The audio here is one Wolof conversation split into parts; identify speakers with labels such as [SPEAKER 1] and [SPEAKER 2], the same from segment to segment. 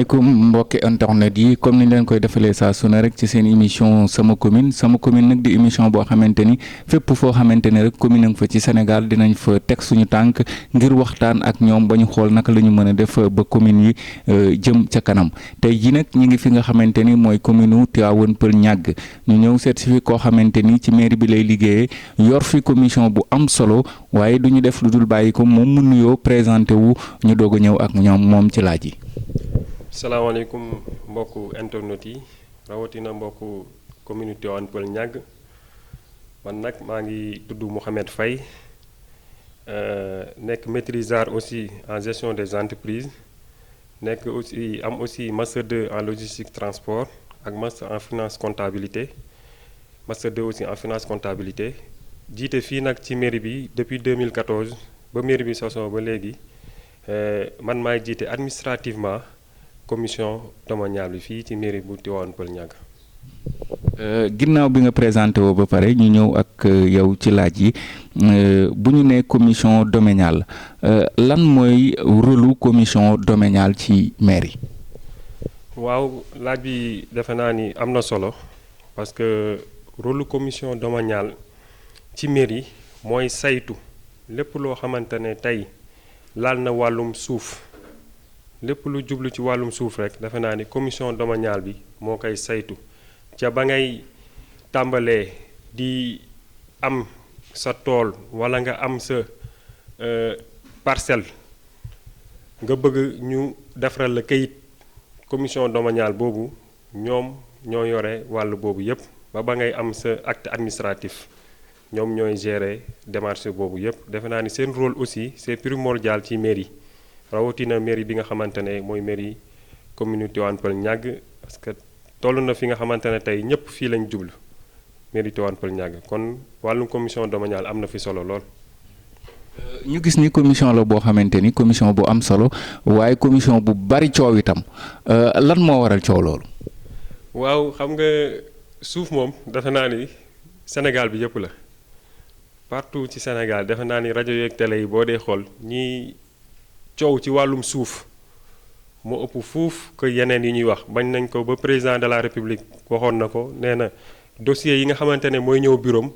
[SPEAKER 1] asalaamaaleykum mbokki internet yi comme ni leen koy defalee saa su ne rek ci seen émission sama commune nag di émission boo xamante ni fépp foo xamante ne rek commune nga fa ci Sénégal dinañ fa teg suñu tànk ngir waxtaan ak ñoom ba ñu xool naka la ñu mën a def ba commune yi jëm ca kanam tey ji nag ñi ngi fi nga xamante ni mooy commune u Tivaouane Peulh Niaga ñu ñëw seet si fi koo xamante ni ci mairie bi lay liggéeyee yor fi commission bu am solo waaye du ñu def lu dul bàyyi ko moom mu nuyoo présenté wu ñu doog a ñëw ak ñoom moom ci laaj yi.
[SPEAKER 2] salaamaaleykum mbokku internet yi rawatina mbokku commune Tivaouane Peulh Niaga man nag maa ngi tudd Mouhamed Faye nekk maîtrisard aussi en gestion des entreprises nekk aussi am aussi master 2 en logistique transport ak master en finance comptabilité master 2 aussi en finance comptabilité jiite fii nag ci mairie bi depuis 2014 ba mairie bi sosoo ba léegi man maay jiite administrativement commission domaniale bi fii ci mairie bu Tivaouane Peulh Niaga.
[SPEAKER 1] ginnaaw bi nga présenté woo ba pare ñu ñëw ak yow ci laaj yi bu ñu nee commission domaniale lan mooy rôlu commission domaniale ci mairie.
[SPEAKER 2] waaw laaj bi defe naa ni am na solo parce que rôlu commission domaniale ci mairie mooy saytu lépp loo xamante ne tey laal na wàllum suuf. lépp lu jublu ci wàllum suuf rek defe naa ni commission domaniale bi moo koy saytu ca ba ngay tàmbalee di am sa tool walla nga am sa parcelle nga bëgg ñu defaral la kayit commission domaniale boobu ñoom ñoo yore wàll boobu yépp ba ngay am sa acte administratif ñoom ñooy gérer démarche boobu yépp defe naa ni seen rôle aussi c'est primordial ci mairie rawatina mairie bi nga xamante ne mooy mairie commune Tivaouane Peulh Niaga parce que toll na fi nga xamante ne tey ñëpp fii lañ jublu mairie Tivaouane Peulh Niaga kon wàllum commission domaniale am na fi solo lool.
[SPEAKER 1] ñu gis ni commission la boo xamante ni commission bu am solo waaye commission bu bari coow itam lan moo waral coow loolu.
[SPEAKER 2] waaw xam nga suuf moom defe naa ni Sénégal bi yëpp la partout ci Sénégal defe naa ni rajo yeeg télé yi boo dee xool ñii. coow ci wàllum suuf moo ëpp fuuf que yeneen yi ñuy wax bañ nañ ko ba président de la république waxoon na ko nee na dossier yi nga xamante ne mooy ñëw bureau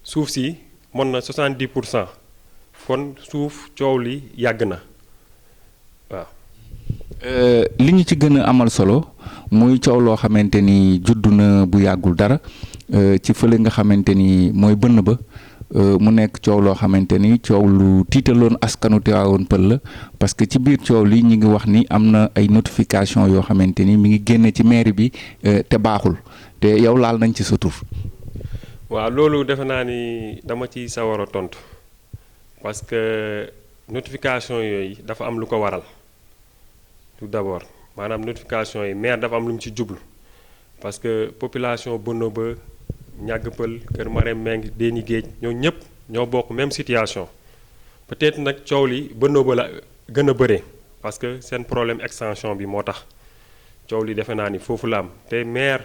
[SPEAKER 2] suuf si mën na 70% kon suuf coow li yàgg na waaw.
[SPEAKER 1] li ñu ci gën a amal solo muy coow loo xamante ni juddu na bu yàggul dara ci fële nga xamante ni mooy bënn ba. mu nekk coow loo xamante ni coow lu tiitaloon askanu Tivaouane Peulh la parce que ci biir coow li ñu ngi wax ni am na ay notification yoo xamante ni mi ngi génne ci mairie bi te baaxul te yow laal nañ ci sa tur.
[SPEAKER 2] waaw loolu defe naa ni dama ci sawar a tontu parce que notification yooyu dafa am lu ko waral tout d'abord maanaam notification yi maire dafa am lu mu ci jublu parce que population Bono ba Niaga Peulh Kër Marème Meng Déni Géej ñoo ñëpp ñoo bokk même situation peut-être nag coow li Bono ba la gën a bëree parce que seen problème extension bi moo tax coow li defe naa ni foofu la am te maire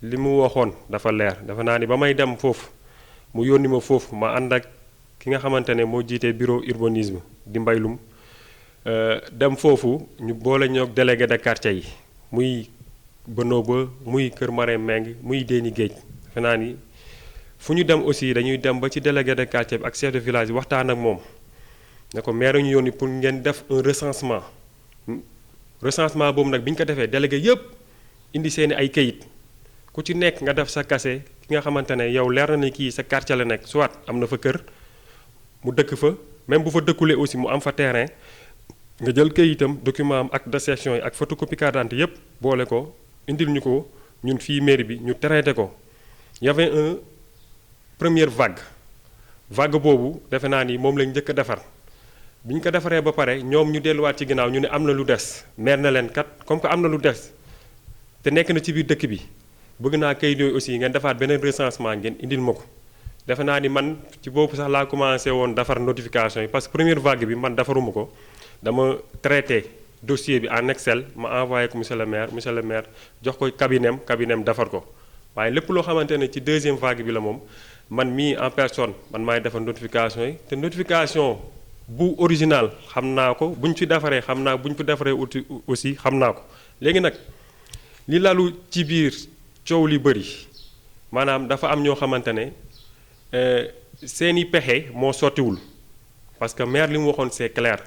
[SPEAKER 2] li mu waxoon dafa leer defe naa ni ba may dem foofu mu yónni ma foofu ma ànd ak ki nga xamante ne moo jiite bureau urbanisme di mbaylum dem foofu ñu boole ñoog délégué de quartier yi muy Bono ba muy Kër Marème Meng muy Déni Géej defe naa ni fu ñu dem aussi dañuy dem ba ci délégué de quartier bi ak chef de village bi waxtaan ak moom ne ko maire ñu yónni pour ngeen def un recensement boobu nag bi ñu ko defee délégué yépp indi seeni ay kayit ku ci nekk nga def sa kase ki nga xamante ne yow leer na ni kii sa quartier la nekk soit am na fa kër mu dëkk fa même bu fa dëkkulee aussi mu am fa terrain nga jël kayitam document am acte de cession yi ak photocopie carte d'identité yépp boole ko indil ñu ko ñun fii mairie bi ñu traité ko. y avait un première vague boobu defe naa ni moom lañ njëkk a defar bi ñu ko defaree ba pare ñoom ñu delluwaat ci ginnaaw ñu ne am na lu des maire na leen kat comme que am na lu des te nekk na ci biir dëkk bi bëgg naa kayit yooyu aussi ngeen defaat beneen recensement ngeen indil ma ko defe naa ni man ci boobu sax laa commencé woon defar notification yi parce que première vague bi man defaruma ko dama traité dossier bi en Excel ma envoyé ko monsieur le maire jox ko cabinet defar ko waaye lépp loo xamante ne ci deuxième vague bi la moom man mii en personne man maay defar notification yi te notification bu original xam naa ko buñ ci defaree xam naa buñ ko defaree aussi xam naa ko léegi nag li lalu ci biir coow li bëri maanaam dafa am ñoo xamante ne seeni pexe moo sottiwul parce que maire li mu waxoon c'est clair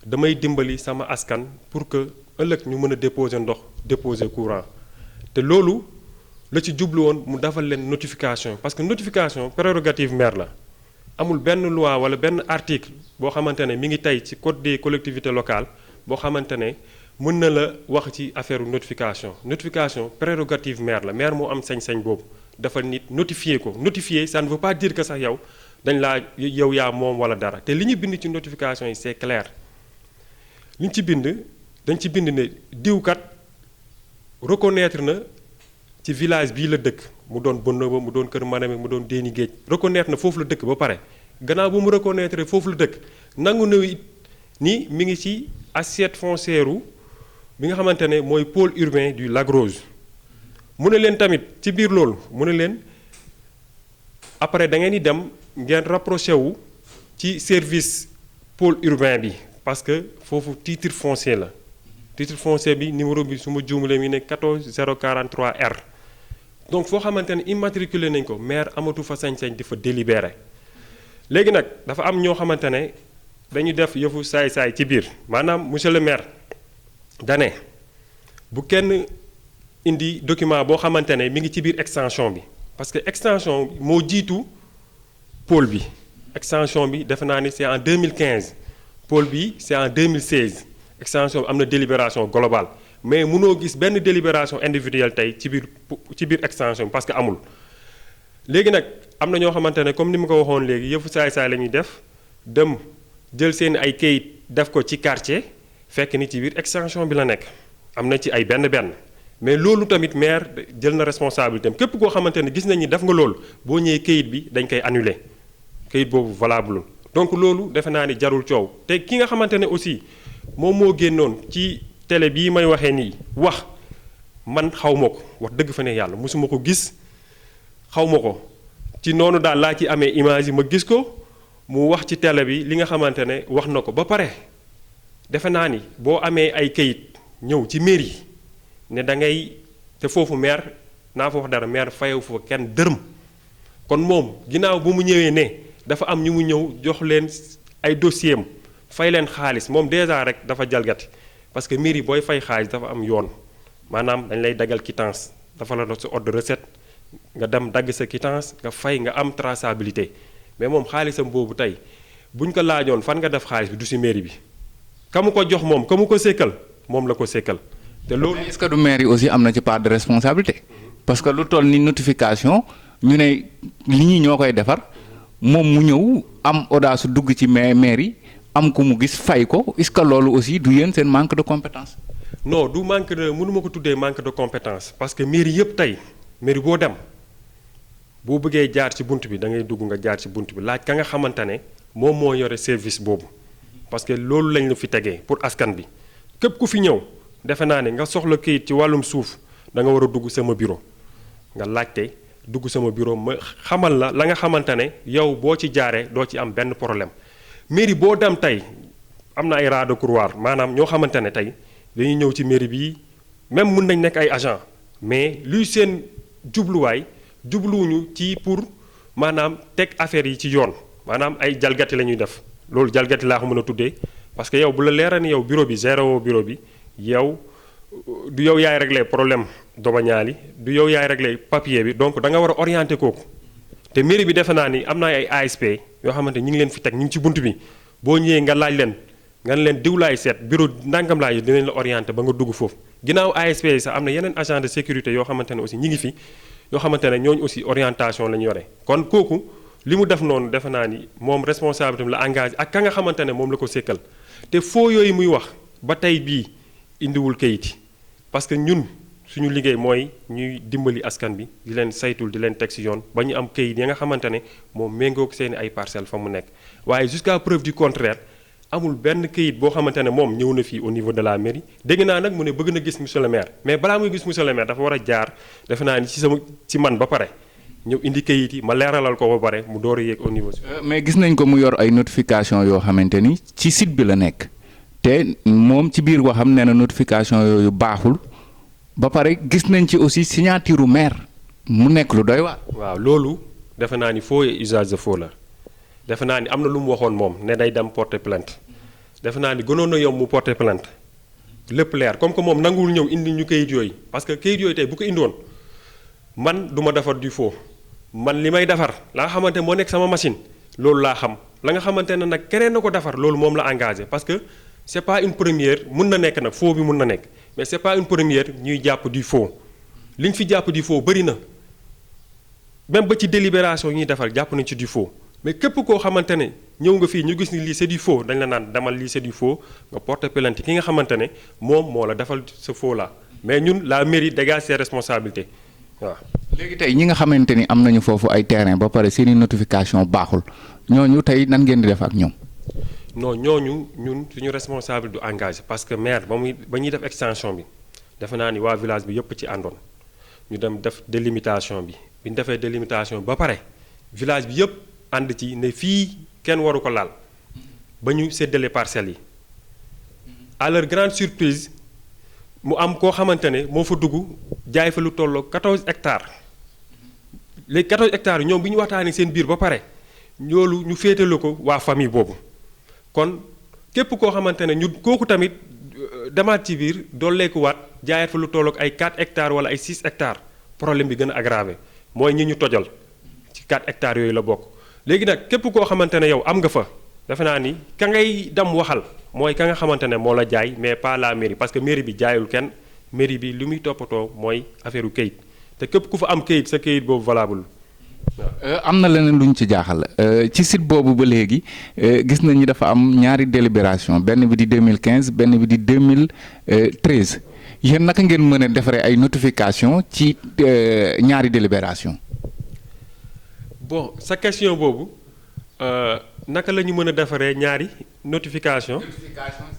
[SPEAKER 2] damay dimbali sama askan pour que ëllëg ñu mën a déposer ndox déposer courant te loolu la ci jublu woon mu defal leen notification parce que notification prérogative maire la amul benn loi wala benn article boo xamante ne mi ngi tey ci code des collectivités locales boo xamante ne mën na la wax ci affaire notification prérogative maire la maire moo am sañ-sañ boobu dafa nit notifier ko notifier ça ne veut pas dire que sax yow dañ laa yow yaa moom wala dara te li ñu bind ci notification yi c'est clair li ñu ci bind dañ ci bind ne diwkat reconnaître na ci village bii la dëkk mu doon Bonoba mu doon Kër Maname mu doon Déni Géej reconnaître na foofu la dëkk ba pare gannaaw bu mu reconnaître foofu la dëkk nangu na it ni mi ngi ci assiette foncière bi nga xamante ne mooy pôle urbain du Lac Rose mu ne leen tamit ci biir loolu mu ne leen après da ngeen di dem ngeen rapproché wu ci service pôle urbain bi parce que foofu titre foncier la titre foncier bi numéro bi su ma juumalee mi ne 14043 R donc foo xamante ne immatriculé nañ ko maire amatu fa sañ-sañ di fa délibéré léegi nag dafa am ñoo xamante ne dañu def yëfu saay-saay ci biir maanaam monsieur le maire dane bu kenn indi document boo xamante ne mi ngi ci biir extension bi parce que extension moo jiitu pôle bi extension bi defe naa ni c'est en 2015 pôle bi c'est en 2016 extension bi am na délibération globale mais mënoo gis benn délibération individuelle tey ci biir extension bi parce que amul léegi nag am na ñoo xamante ne comme ni ma ko waxoon léegi yëfu saay-saay la ñuy def dem jël seen ay kayit def ko ci quartier fekk ni ci biir extension bi la nekk am na ci ay benn mais loolu tamit maire jël na responsabilité am képp koo xamante ne gis nañ ni def nga loolu boo ñëwee kayit bi dañ koy annuler kayit boobu valable donc loolu defe naa ni jarul coow te ki nga xamante ne aussi moom moo génnoon ci télé bii may waxee nii wax man xaw ma ko wax dëgg fa ne yàlla mosuma ko gis xaw ma ko ci noonu daal laa ci amee image yi ma gis ko mu wax ci télé bi li nga xamante ne wax na ko ba pare defe naa ni boo amee ay kayit ñëw ci mairie ne da ngay te foofu maire naa fa wax dara maire fayewu fa kenn dërëm kon moom ginnaaw bu mu ñëwee ne dafa am ñu mu ñëw jox leen ay dossier am fay leen xaalis moom déjà rek dafa jalgati parce que mairie booy fay xaalis dafa am yoon maanaam dañ lay dagal quittance dafa la doon sa ordre de recette nga dem dagg sa quittance nga fay nga am traçabilité mais moom xaalisam boobu tey buñ ko laajoon fan nga def xaalis bi du ci mairie bi ka mu ko jox moom ka mu ko sékkal moom la ko sékkal te loolu
[SPEAKER 1] est-ce que du maire yi aussi am na ci part de responsabilité parce que lu toll ni notification ñu ne li ñi ñoo koy defar moom mu ñëw am audace dugg ci maire yi am ko mu gis fay ko est-ce que loolu aussi du yéen seen manque de compétence.
[SPEAKER 2] non du manque de mënuma ko tuddee manque de compétence parce que mairie yëpp tey mairie boo dem boo bëggee jaar ci bunt bi da ngay dugg nga jaar ci bunt bi laaj ka nga xamante ne moom moo yore service boobu parce que loolu lañ la fi tegee pour askan bi képp ku fi ñëw defe naa ne nga soxla kayit ci wàllum suuf da nga war a dugg sama bureau nga laajte dugg sama bureau ma xamal la nga xamante ne yow boo ci jaaree doo ci am benn problème mairie boo dem tey am na ay ras de couloir maanaam ñoo xamante ne tey dañuy ñëw ci mairie bii même mun nañ nekk ay agent mais luy seen jubluwaay jubluwuñu ci pour maanaam teg affaire yi ci yoon maanaam ay jalgati la ñuy def loolu jalgati laa ko mën a tuddee parce que yow bu la leera ni yow bureau bi géré woo bureau bi yow du yow yaay réglé problème domañaali du yow yaay réglé papier bi donc da nga war a orienté kooku te mairie bi defe naa ni am na ay ASP yoo xamante ñi ngi leen fi teg ñu ngi ci bunt bi boo ñëwee nga laaj leen nga leen diw laay seet bureau ndàngam laay dinañ la orienté ba nga dugg foofu ginnaaw ASP yi sax am na yeneen agent de sécurité yoo xamante ne aussi ñi ngi fi yoo xamante ne ñooñu aussi orientation la ñu yore kon kooku li mu def noonu defe naa ni moom responsabilité la engagé ak ka nga xamante ne moom la ko sékkal te foo yooyu muy wax ba tey bii indiwul kayit parce que ñun suñu liggéey mooy ñuy dimbali askan bi di leen saytul di leen teg ci yoon ba ñu am kayit ya nga xamante ne moom méngoog seeni ay parcelles fa mu nekk waaye jusqu'à preuve du contraire amul benn kayit boo xamante ne moom ñëw na fii au niveau de la mairie dégg naa nag mu ne bëgg na gis monsieur le maire mais balaa muy gis monsieur le maire dafa war a jaar defe naa ni ci man ba pare ñëw indi kayit yi ma leeralal ko ba pare mu door a yéeg au niveau.
[SPEAKER 1] mais gis nañ ko mu yor ay notification yoo xamante ni ci site bi la nekk te moom ci biir waxam nee na notification yooyu baaxul ba pare gis nañ ci aussi signature maire mu nekk lu doy waar.
[SPEAKER 2] waaw loolu defe naa ni faux et usage de faux la defe naa ni am na lu mu waxoon moom ne day dem porter plainte defe naa ni gënoon na yomb mu porter plainte lépp leer comme que moom nanguwul ñëw indi ñu kayit yooyu parce que kayit yooyu tey bu ko indoon man du ma defar du faux man li may defar la nga xamante moo nekk sama machine loolu laa xam la nga xamante ne nag keneen na ko defar loolu moom la engagé parce que c'est pas une première mun na nekk nag faux bi mun na nekk mais c'est pas une première ñuy jàpp du faux li ñu fi jàpp du faux bëri na même ba ci délibération yi ñuy defar jàpp nañ ci du faux mais képp koo xamante ne ñëw nga fii ñu gis ni lii c'est du faux dañ la naan demal lii c'est du faux nga porter plainte ki nga xamante ne moom moo la defal ce faux là mais ñun la mairie dégage ses responsabilités waaw.
[SPEAKER 1] léegi tey ñi nga xamante ni am nañu foofu ay terrain ba pare seeni notification baaxul ñooñu tey nan ngeen di def ak ñoom.
[SPEAKER 2] non ñooñu ñun suñu responsable du engagé parce que maire ba ñuy def extension bi defe naa ni waa village bi yëpp ci àndoon ñu dem def délimitation bi bi ñu defee délimitation ba pare village bi yëpp ànd ci ne fii kenn waru ko laal ba ñu séddale parcelles yi à leur grande surprise mu am koo xamante ne moo fa dugg jaay fa lu tolloo 14 hectares léegi 14 hectares yi ñoom bi ñu waxtaanee seen biir ba pare loolu ñu féetale ko waa famille boobu kon képp koo xamante ne ñu kooku tamit demaat ci biir dolleekuwaat jaayaat fa lu tolloog ay 4 hectares wala ay 6 hectares problème bi gën a aggravé mooy ñi ñu tojal ci 4 hectares yooyu la bokk. léegi nag képp koo xamante ne yow am nga fa defe naa ni ka ngay dem waxal mooy ka nga xamante ne moo la jaay mais pas la mairie parce que mairie bi jaayul kenn mairie bi li muy toppatoo mooy affaire u kayit te képp ku fa am kayit sa kayit boobu valable.
[SPEAKER 1] am na leneen lu ñu ci jaaxal ci site boobu ba léegi gis nañ ni dafa am ñaari délibération benn bi di 2015 benn bi di 2013 yéen naka ngeen mën a defaree ay notification ci ñaari délibération.
[SPEAKER 2] bon sa question boobu naka la ñu mën a defaree ñaari notification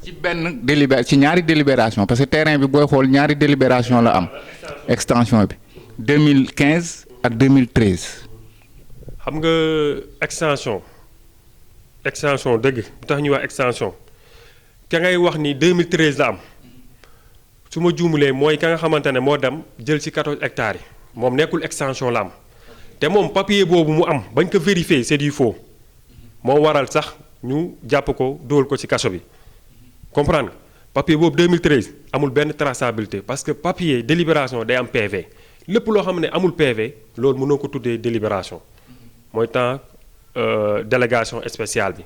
[SPEAKER 1] ci benn ci ñaari délibération parce que terrain bi booy xool ñaari délibération la am extension bi 2015 ak 2013.
[SPEAKER 2] xam nga extension dëgg bu tax ñuy wax extension ka ngay wax ni 2013 la am su ma juumulee mooy ka nga xamante ne moo dem jël ci 14 hectares yi moom nekkul extension la am te moom papier boobu mu am bañ ko vérifier c'est du faux moo waral sax ñu jàpp ko dóol ko ci kaso bi comprendre nga papier boobu 2013 amul benn traçabilité parce que papier délibération day am PV lépp loo xam ne amul PV loolu mënoo ko tuddee délibération mooy temps délégation spéciale bi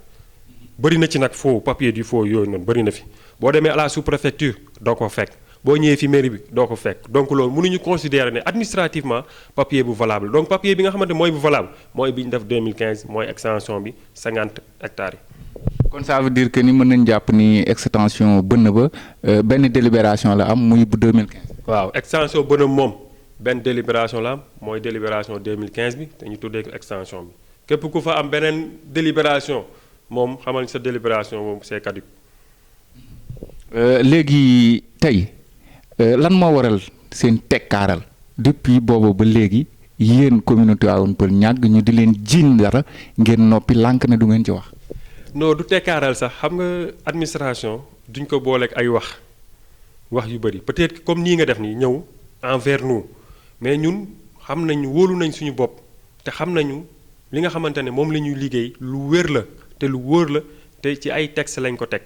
[SPEAKER 2] bëri na ci nag faux papier du faux yooyu noonu bëri na fi boo demee à la sous-préfecture doo ko fekk boo ñëwee fi mairie bi doo ko fekk donc loolu mënuñu considérer ne administrativement papier bu valable donc papier bi nga xamante mooy bu valable mooy bi ñu def 2015 mooy extension bi 50 hectares yi.
[SPEAKER 1] kon ça veut dire que ni mën nañ jàpp ni extension bënn ba benn délibération la am muy bu 2015.
[SPEAKER 2] waaw extension bënn moom benn délibération la am mooy délibération 2015 bi te ñu tuddee ko extension bi képp ku fa am beneen délibération moom xamal sa délibération moom c'est caduc.
[SPEAKER 1] léegi tey lan moo waral seen tekkaaral depuis boobu ba léegi yéen communauté Tivaouane Peulh ñàgg ñu di leen jiiñ dara ngeen noppi lànk ne du ngeen ci wax.
[SPEAKER 2] non du tekkaaral sax xam nga administration duñ ko booleeg ay wax yu bëri peut-être comme nii nga def nii ñëw envers nous mais ñun xam nañu wóolu nañ suñu bopp te xam nañu li nga xamante ne moom la ñuy liggéey lu wér la te lu wóor la te ci ay texte lañ ko teg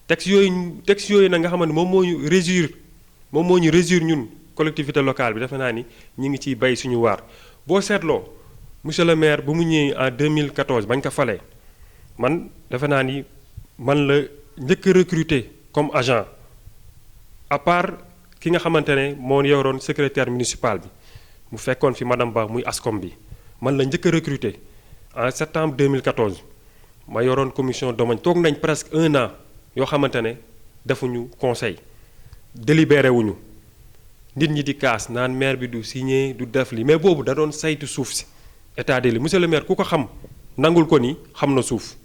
[SPEAKER 2] texte yooyu nag nga xamante moom moo ñu régir ñun collectivité locale bi defe naa ni ñu ngi ciy bay suñu waar boo seetloo monsieur le maire bu mu ñëwee en 2014 bañ ko falee man defe naa ni man la njëkk a recruter comme agent à part ki nga xamante ne moo yoroon secrétaire municipal bi mu fekkoon fi madame Ba muy ASCOM bi man la njëkk a recruter en septembre 2014 ma yoroon commission domaine toog nañ presque 1 an yoo xamante ne defuñu conseil délibéré wuñu nit ñi di kaas naan maire bi du signé du def li mais boobu da doon saytu suuf si état des lieux monsieur le maire ku ko xam nangul ko ni xam na suuf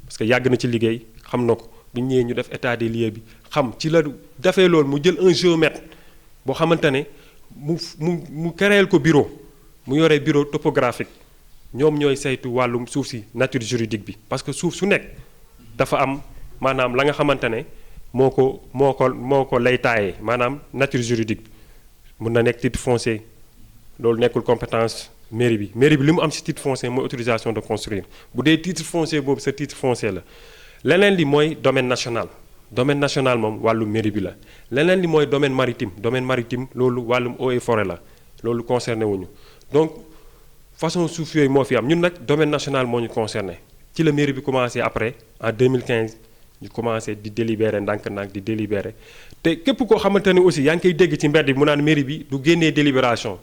[SPEAKER 2] parce que yàgg na ci liggéey xam na ko bu ñëwee ñu def état des lieux bi xam ci la defee loolu mu jël un géomètre boo xamante ne mu créel ko bureau mu yore bureau topographique ñoom ñooy saytu wàllum suuf si nature juridique bi parce que suuf su nekk dafa am maanaam la nga xamante ne moo ko lay taayee maanaam nature juridique bi mun na nekk titre foncier loolu nekkul compétence mairie bi li mu am ci titre foncier mooy autorisation de construire bu dee titre foncier boobu sa titre foncier la leneen li mooy domaine national moom wàllu mairie bi la leneen li mooy domaine maritime loolu wàllum eaux et forêt la loolu concerné wuñu donc façon suuf yooyu moo fi am ñun nag domaine national moo ñu concerné ci la mairie bi commencé après en 2015 ñu commencé di délibérer ndànk-ndànk di délibérer te képp koo xamante ne aussi yaa ngi koy dégg ci mbedd bi mu naan mairie bi du génnee délibération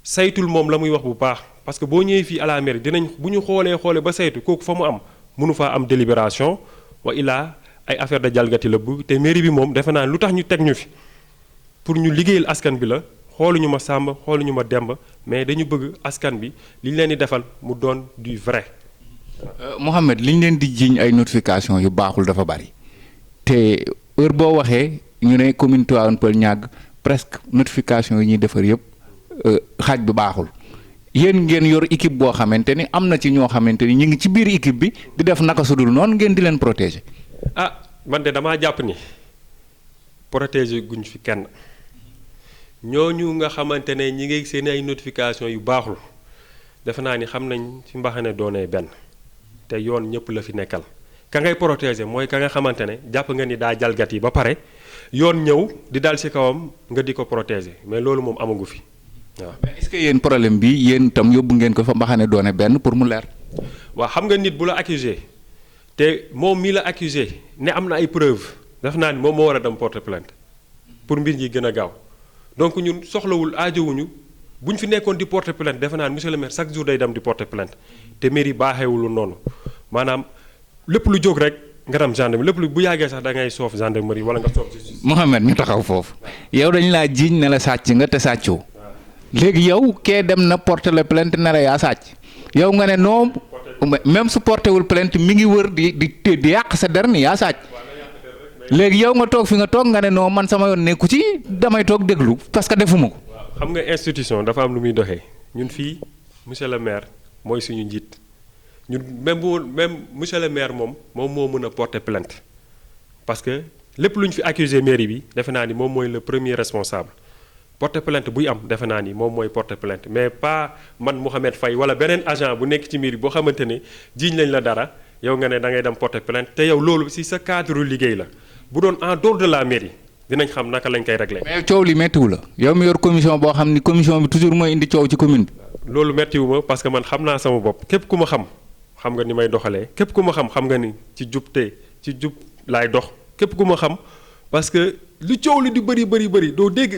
[SPEAKER 2] saytul moom la muy wax bu baax parce que boo ñëwee fii à la mairie dinañ bu ñu xoolee ba saytu kooku fa mu am mënu faa am délibération wa illaa ay affaire de jalgati la bu te mairie bi moom defe naa lu tax ñu teg ñu fi pour ñu liggéeyal askan bi la xooluñu ma Samba xooluñu ma Demba mais dañu bëgg askan bi li ñu leen di defal mu doon du vrai.
[SPEAKER 1] Mouhamed li ñu leen di jiiñ ay notification yu baaxul dafa bari te heure boo waxee ñu ne commune Tivaouane Peulh Niaga presque notification yi ñuy defar yëpp xaaj bi baaxul yéen ngeen yor équipe boo xamante ni am na ci ñoo xamante ni ñu ngi ci biir équipe bi di def naka sudul noonu ngeen di leen protéger.
[SPEAKER 2] man de damaa jàpp ni protéger guñ fi kenn ñooñu nga xamante ne ñi ngi seen ay notification yu baaxul defe naa ni xam nañ fi mbaxane doonee benn te yoon ñëpp la fi nekkal ka ngay protéger mooy ka nga xamante ne jàpp nga ni daa jalgat yi ba pare yoon ñëw di dal ci kawam nga di ko protéger mais loolu moom amagu fi waaw.
[SPEAKER 1] mais est-ce que yéen problème bi yéen itam yóbbu ngeen ko fa mbaxane doone benn pour mu leer.
[SPEAKER 2] waaw xam nga nit bu la accusé te moom mii la accusé ne am na ay preuves def naa ni moom moo war a dem porter plainte pour mbir yi gën a gaaw donc ñun soxlawul aajowuñu bu ñu fi nekkoon di porter plainte defe naa ni monsieur le maire chaque jour day dem di porter plainte te mairie baaxeewul noonu maanaam lépp lu jóg rek nga dem gendarmerie lépp lu bu yàggee sax da ngay soof gendarmerie wala nga soof justice.
[SPEAKER 1] Mouhamed ñu taxaw foofu yow dañu laa jiiñ ne la sàcc nga te sàccoo léegi yow kee dem na porter la plainte ne la yaa sàcc yow nga ne non. même su porté wul plainte mi ngi wër di yàq sa der ni yaa sàcc léegi yow nga toog fi nga toog nga ne non man sama yoon nekku ci damay toog déglu parce que defuma ko.
[SPEAKER 2] xam nga institution dafa am lu muy doxee ñun fii monsieur le maire mooy suñu njiit ñun même monsieur le maire moom moo mën a porter plainte parce que lépp lu ñu fi accusé mairie bi defe naa ni moom mooy le premier responsable. porter plainte buy am defe naa ni moom mooy porter plainte mais pas man Mouhamed Faye wala beneen agent bu nekk ci mairie boo xamante ne jiiñ lañ la dara yow nga ne da ngay dem porter plainte te yow loolu ci sa cadre liggéey la bu doon en dehors de la mairie dinañ xam naka lañ koy régler.
[SPEAKER 1] mais coow li méttiwu la yow mi yor commission boo xam ni commission bi toujours mooy indi coow ci commune bi.
[SPEAKER 2] loolu méttiwu ma parce que man xam naa sama bopp képp ku ma xam nga ni may doxalee képp ku ma xam nga ni ci jub laay dox képp ku ma xam parce que. lu coow li di bëri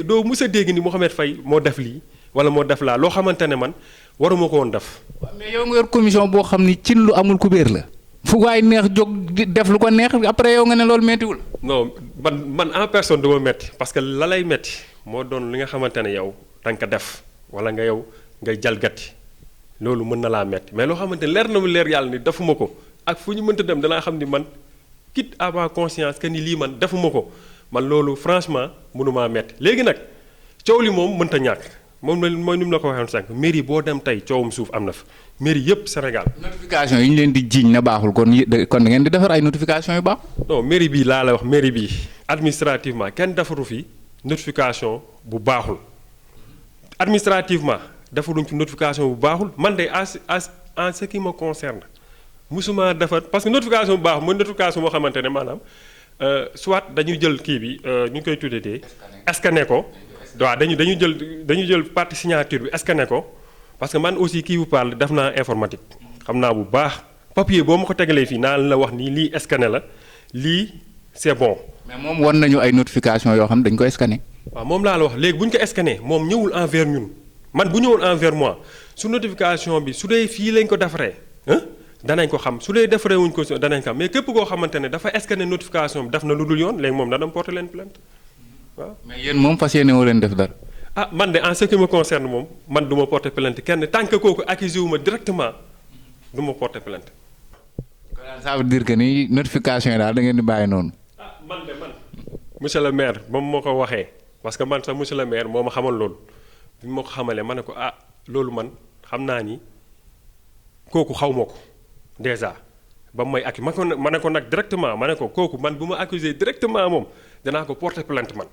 [SPEAKER 2] doo mës a dégg ni Mouhamed Faye moo def lii wala moo def laa loo xamante ne man waruma ko woon def.
[SPEAKER 1] mais yow nga yor commission boo xam ni cin lu amul kubéer la. fu waay neex jóg def lu ko neex après yow nga ne loolu méttiwul.
[SPEAKER 2] non man en personne du ma métti parce que la lay métti moo doon li nga xamante ne yow da nga ko def wala nga yow ngay jalgati loolu mën na laa métti mais loo xamante ne leer na mu leer yàlla ni defuma ko ak fu ñu mënta dem danaa xam ni man quitte à ma conscience que ni lii man defuma ko. man loolu franchement mënumaa metti léegi nag coow li moom mënta ñàkk moom mooy ni mu la ko waxoon sànq mairie boo dem tey coowum suuf am na fa mairie yëpp Sénégal.
[SPEAKER 1] notification yi ñu leen di jiiñ na baaxul kon da ngeen di defar ay notification yu baax.
[SPEAKER 2] non mairie bii laa la wax mairie bii administrativement kenn defaru fi notification bu baaxul administrativement defaruñ fi notification bu baaxul man de en ce qui me concerne musuma defar parce que notification bu baax mooy notification boo xamante ne maanaam. soit dañuy jël kii bi ñu ngi koy tuddee scanner ko waaw dañu jël partie signature bi scanner ko parce que man aussi kii bu parle def naa informatique xam naa bu baax papier boo ma ko tegalee fii naa la wax nii lii scanner la lii c'est bon.
[SPEAKER 1] mais moom wan nañu ay notification yoo xam dañ koy scanner.
[SPEAKER 2] waaw moom laa la wax léegi bu ñu ko scanner moom ñëwul envers ñun man bu ñëwoon envers moi su notification bi su dee fii lañ ko defaree danañ ko xam su dee defaree wuñ ko danañ ko xam mais képp koo xamante ne dafa scanner notification bi def na lu dul yoon léegi moom da dem porter leen plainte waaw.
[SPEAKER 1] mais yéen moom fas yéene woo leen def dara.
[SPEAKER 2] man de en ce qui me concerne moom man du ma porter plainte kenn tant que kooku accusé wu ma directement du ma porter plainte.
[SPEAKER 1] ça veut dire que ni notification yi daal da ngeen di bàyyi noonu.
[SPEAKER 2] man monsieur le maire moom moo ko waxee parce que man sax monsieur le maire moo ma xamal loolu bi ma ko xamalee ma ne ko loolu man xam naa ni kooku xaw ma ko déjà ba mu may accusé ma ne ko nag directement ma ne ko kooku man bu ma accusé directement moom danaa ko porter plainte man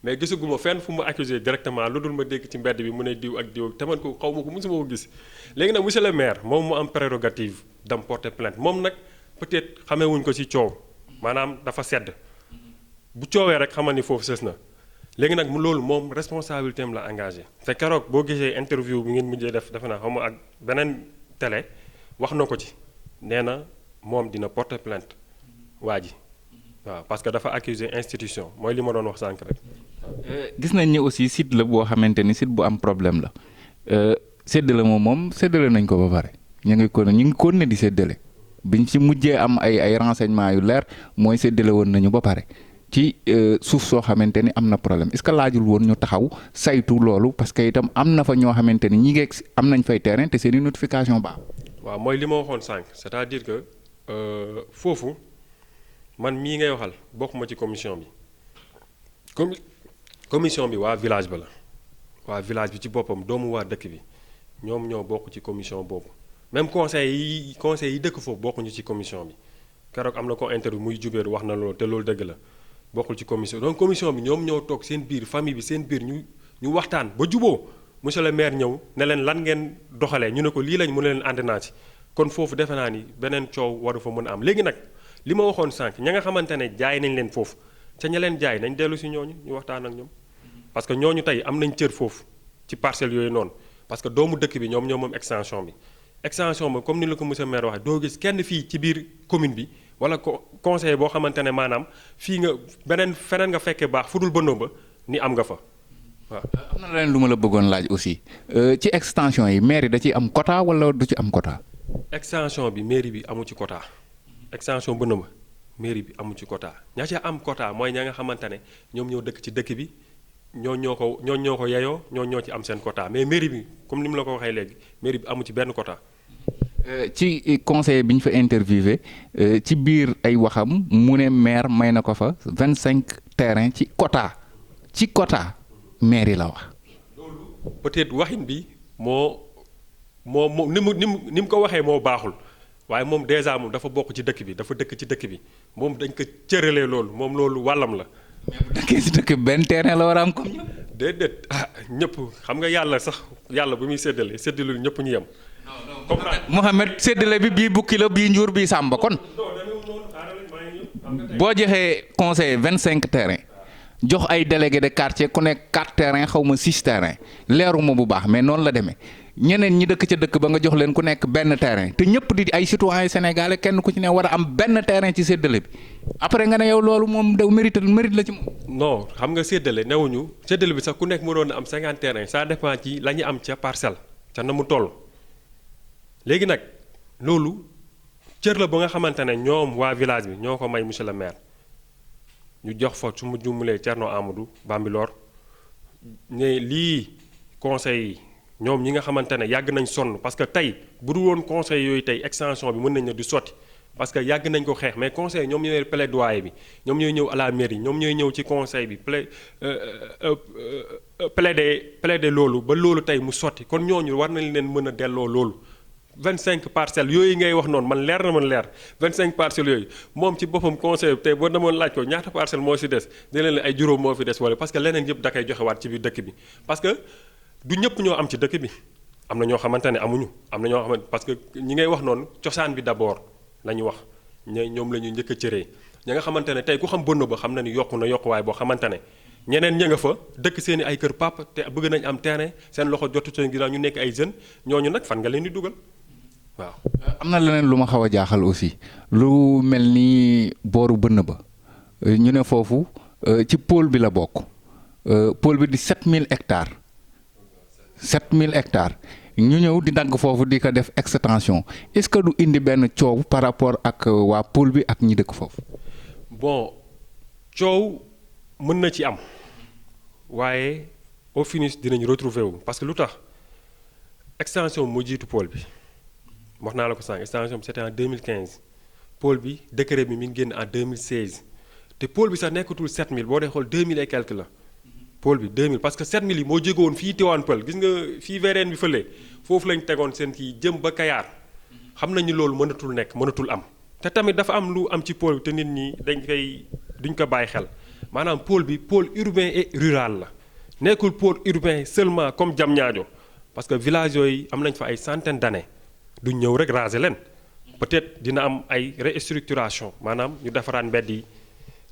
[SPEAKER 2] mais gisaguma fenn fu ma accusé directement lu dul ma dégg ci mbedd bi mu ne diw ak diw te man ko xaw ma ko mosuma ko gis léegi nag monsieur le maire moom mu am prérogative dam porter plainte moom nag peut-être xamewuñ ko ci coow maanaam dafa sedd bu coowee rek xamal ni foofu sës na léegi nag mu loolu moom responsabilité am la engagé te keroog boo gisee interview bi ngeen mujjee def defe naa xaw ma ak beneen télé wax na ko ci nee na moom dina porter plainte waa ji waaw parce que dafa accuser institution mooy li ma doon wax sànq rek.
[SPEAKER 1] gis nañ ni aussi site la boo xamante ni site bu am problème la séddale moom séddale nañ ko ba pare ñu ngi kon ne di séddale biñ ci mujjee am ay renseignements yu leer mooy séddale woon nañu ba pare ci suuf soo xamante ni am na problème est-ce que laajul woon ñu taxaw saytu loolu parce que itam am na fa ñoo xamante ni ñi ngeeg am nañ fay terrain te seen i notification baax.
[SPEAKER 2] waaw mooy li ma waxoon sànq c'est-à-dire que foofu man mii ngay waxal bokkuma ci commission bi commission bi waa village ba la waa village bi ci boppam doomu waa dëkk bi ñoom ñoo bokk ci commission boobu même conseil yi dëkk foofu bokkuñu ci commission bi keroog am na ko interview muy jubéeru wax na loolu te loolu dëgg la bokkul ci commission donc commission bi ñoom ñoo toog seen biir famille bi seen biir ñu waxtaan ba juboo monsieur le maire ñëw ne leen lan ngeen doxalee ñu ne ko lii lañ mu ne leen ànd naa ci kon foofu defe naa ni beneen coow waru fa mën a am léegi nag li ma waxoon sànq ña nga xamante ne jaay nañ leen foofu ca ña leen jaay nañ dellu si ñooñu ñu waxtaan ak ñoom parce que ñooñu tey am nañ cër foofu ci parcelles yooyu noonu parce que doomu dëkk bi ñoom moom extension bi comme ni la ko monsieur le maire waxee doo gis kenn fii ci biir commune bi wala conseiller boo xamante ne maanaam fii nga feneen nga fekkee baax fu dul bëndoo ba ni am nga fa waaw.
[SPEAKER 1] am na leneen lu ma la bëggoon laaj aussi ci extension yi mairie da ciy am quota wala du ci am quota.
[SPEAKER 2] extension bi mairie bi amu ci quota extension bëndoo ba mairie bi amu ci quota ña ci am quota mooy ña nga xamante ne ñoom ñoo dëkk ci dëkk bi ñoo ko yeyoo ñoo ci am seen quota mais mairie bi comme ni mu la ko waxee léegi mairie bi amu ci benn quota.
[SPEAKER 1] ci conseiller bi ñu fa interviewé ci biir ay waxam mu ne maire may na ko fa 25 terrain ci quota mairie la wax.
[SPEAKER 2] loolu peut-être waxin bi moo ni mu ko waxee moo baaxul waaye moom déjà moom dafa bokk ci dëkk bi dafa dëkk ci dëkk bi moom dañ ko cëralee loolu moom loolu wàllam la.
[SPEAKER 1] mais bu dëkkee si dëkk benn terrain la war a am comme ñëpp.
[SPEAKER 2] déedéet ñëpp xam nga yàlla bu muy séddalul ñëpp ñu yem.
[SPEAKER 1] Mohamed séddale bi bii bukki la bii njuur bii sàmba kon boo joxee conseiller 25 terrain jox ay délégué de quartier ku nekk 4 terrain xaw ma 6 terrain leeruma bu baax mais noonu la demee ñeneen ñi dëkk ca dëkk ba nga jox leen ku nekk benn terrain te ñëpp di ay citoyens sénégalais kenn ku ci ne war a am benn terrain ci séddale bi après nga ne yow loolu moom da mérite la ci moom.
[SPEAKER 2] non xam nga séddale newuñu séddale bi sax ku nekk mënoon na am 50 terrain ça dépend ci la ñu am ca parcelle ca na mu toll. léegi nag loolu cër la ba nga xamante ne ñoom waa village bi ñoo ko may monsieur le maire ñu jox fa su ma jumulee Thierno Amadou Bambilor ne lii conseil yi ñoom ñi nga xamante ne yàgg nañ sonn parce que tey bu dul woon conseil yooyu tey extension bi mën nañ ne du sotti parce que yàgg nañ ko xeex mais conseil ñoom ñooy plaidoyer bi ñoom ñooy ñëw à la mairie ñoom ñooy ñëw ci conseil bi plaider loolu ba loolu tey mu sotti kon ñooñu war nañ leen mën a delloo loolu 25 parcelles yooyu ngay wax noonu man leer na man leer 25 parcelles yooyu moom ci boppam conseil tey boo demoon laaj ko ñaata parcelle moo si des dina leen ay juróom moo fi des wala parce que leneen yëpp da koy joxewaat ci biir dëkk bi parce que du ñëpp ñoo am ci dëkk bi am na ñoo xamante ne amuñu am na ñoo xamante parce que ñi ngay wax noonu cosaan bi d'abord la ñu wax ñoom la ñuy njëkk a cëree ñi nga xamante ne tey ku xam bënn ba xam na ni yokku na yokkuwaay boo xamante ne ñeneen ña nga fa dëkk seen i ay kër pap te bëgg nañ am terrain seen loxo jotu seen ginnaaw ñu nekk ay jeunes ñooñu nag fan nga leen di dugal waaw.
[SPEAKER 1] am na leneen lu ma xaw a jaaxal aussi lu mel ni booru bënn ba ñu ne foofu ci pôle bi la bokk pôle bi di 7000 hectares 7000 hectares ñu ñëw di dagg foofu di ko def extension est-ce que du indi benn coow par rapport ak waa pôle bi ak ñi dëkk foofu.
[SPEAKER 2] bon coow mën na ci am waaye au finish dinañ retrouver wu parce que lu tax extension moo jiitu pôle bi. wax naa la ko sànq extension bi c'était en 2015 pôle bi décret bi mi ngi génn en 2016 te pôle bi sax nekkatul 7000 boo dee xool 2000 et quelque la pôle bi 2000 parce que 7000 yi moo jóge woon fii Tivaouane Peulh gis nga fii VDN bi fële foofu lañ tegoon seen kii jëm ba Kayar xam nañu loolu mënatul nekk mënatul am te tamit dafa am lu am ci pôle bi te nit ñi duñ ko bàyyi xel maanaam pôle bi pôle urbain et rural la nekkul pôle urbain seulement comme Diamniadio parce que village yooyu am nañ fa ay centaines d'années duñ ñëw rek raser leen peut-être dina am ay restructuration maanaam ñu defaraat mbedd yi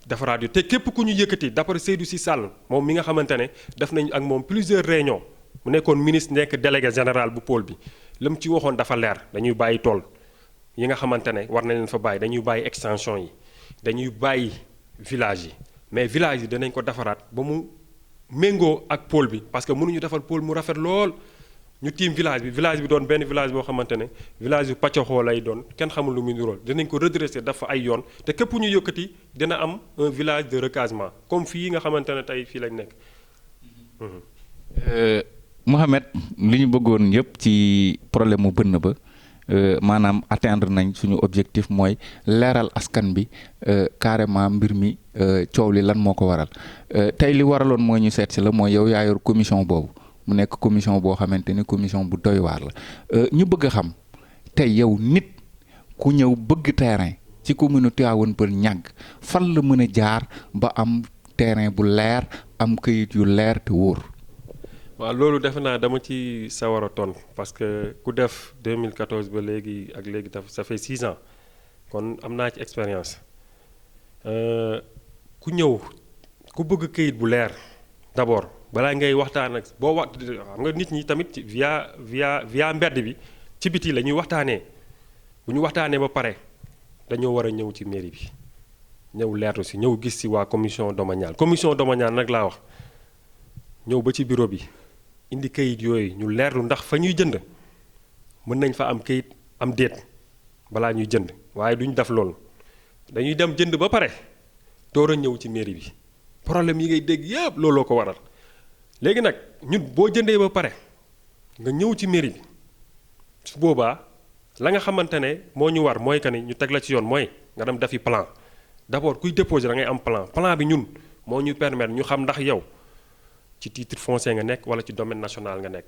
[SPEAKER 2] defaraat yu te képp ku ñu yëkkati d'après Seydou Sy Sall moom mi nga xamante ne def nañ ak moom plusieurs réunions mu nekkoon ministre nekk délégué général bu pôle bi la mu ci waxoon dafa leer dañuy bàyyi tool yi nga xamante ne war na leen fa bàyyi dañuy bàyyi extension yi dañuy bàyyi village yi mais village yi danañ ko defaraat ba mu méngoo ak pôle bi parce que mënuñu defar pôle mu rafet lool ñu tiim village bi doon benn village boo xamante ne village yu pàccaxoo lay doon kenn xamul lu muy nirool dinañ ko redresser dafa ay yoon te képp ñu yëkkati dina am un village de recasement comme fii nga xamante ne tey fii lañ nekk.
[SPEAKER 1] Mouhamed li ñu bëggoon yëpp ci problème mu bënn ba maanaam atteindre nañ suñu objectif mooy leeral askan bi carrément mbir mi coow li lan moo ko waral tey li waraloon mooy ñu seet si la mooy yow yaa yor commission boobu. mu nekk commission boo xamante ni commission bu doy waar la ñu bëgg a xam tey yow nit ku ñëw bëgg terrain ci commune Tivaouane Peulh ñàgg fan la mën a jaar ba am terrain bu leer am këyit yu leer te wóor.
[SPEAKER 2] waaw loolu defe naa dama ci sawar a tontu parce que ku def 2014 ba léegi ak léegi dafa ça fait 6 ans kon am naa ci expérience ku ñëw ku bëgg këyit bu leer d'abord. balaa ngay waxtaan ak boo wax xam nga nit ñi tamit via mbedd bi ci biti la ñuy waxtaanee bu ñu waxtaanee ba pare dañoo war a ñëw ci mairie bi ñëw leertu si ñëw gis si waa commission domaniale nag laa wax ñëw ba ci bureau bi indi kayit yooyu ñu leerlu ndax fa ñuy jënd mën nañ fa am kayit am déet balaa ñuy jënd waaye duñ def loolu dañuy dem jënd ba pare door a ñëw ci mairie bi problème yi ngay dégg yëpp looloo ko waral. léegi nag ñun boo jëndee ba pare nga ñëw ci mairie bi su boobaa la nga xamante ne moo ñu war mooy que ni ñu teg la ci yoon mooy nga dem defi plan d'abord kuy déposer da ngay am plan bi ñun moo ñu permettre ñu xam ndax yow ci titre foncier nga nekk wala ci domaine national nga nekk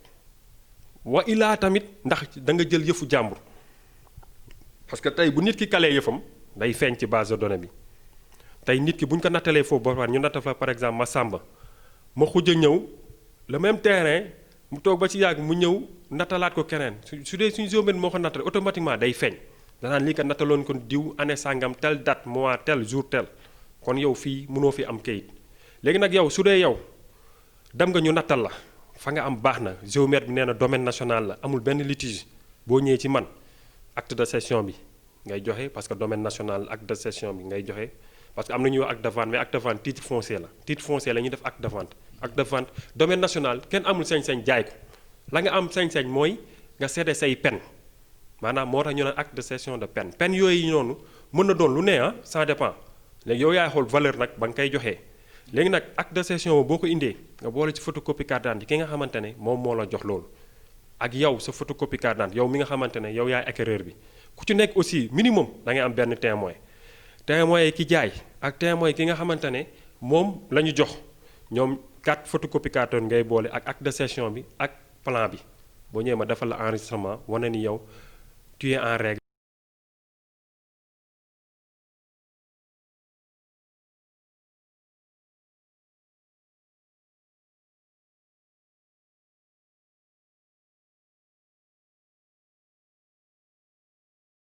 [SPEAKER 2] wa ilaa tamit ndax da nga jël yëfu jàmbur parce que tey bu nit ki kalee yëfam day feeñ ci base de données bi tey nit ki bu ñu ko nattalee foofu ba pare ñu natta fa par exemple Massamba ma xuj a ñëw le même terrain mu toog ba ci yàgg mu ñëw nattalaat ko keneen su dee suñu géomètre moo ko nattale automatiquement day feeñ danaan lii ko nattaloon kon diw année sangam tel date mois tel jour tel kon yow fii mënoo fi am kayit léegi nag yow su dee yow dem nga ñu nattal la fa nga am baax na géomètre bi nee na domaine national la amul benn litige boo ñëwee ci man acte de cession bi ngay joxe parce que domaine national acte de cession bi ngay joxe parce que am na ñuy wax acte de vente mais acte de vente titre foncier la ñuy def acte de vente domaine national kenn amul sañ-sañ jaay ko la nga am sañ-sañ mooy nga cédé say pen maanaam moo tax ñu naan acte de cession de pen yooyu noonu mën na doon lu ne ça dépend léegi yow yaay xool valeur nag ba nga koy joxee léegi nag acte de cession boo ko indee nga boole ci photocopie carte d'identité ki nga xamante ne moom moo la jox loolu ak yow sa photocopie carte d'identité yow mi nga xamante ne yow yaay acquéreur bi ku ci nekk aussi minimum da ngay am benn témoin yi ki jaay ak témoin ki nga xamante ne moom la ñu jox ñoom 4 photocopie carte ngay boole ak acte de cession bi ak plan bi boo ñëwee ma defal la enregistrement wane ni yow tu es en règle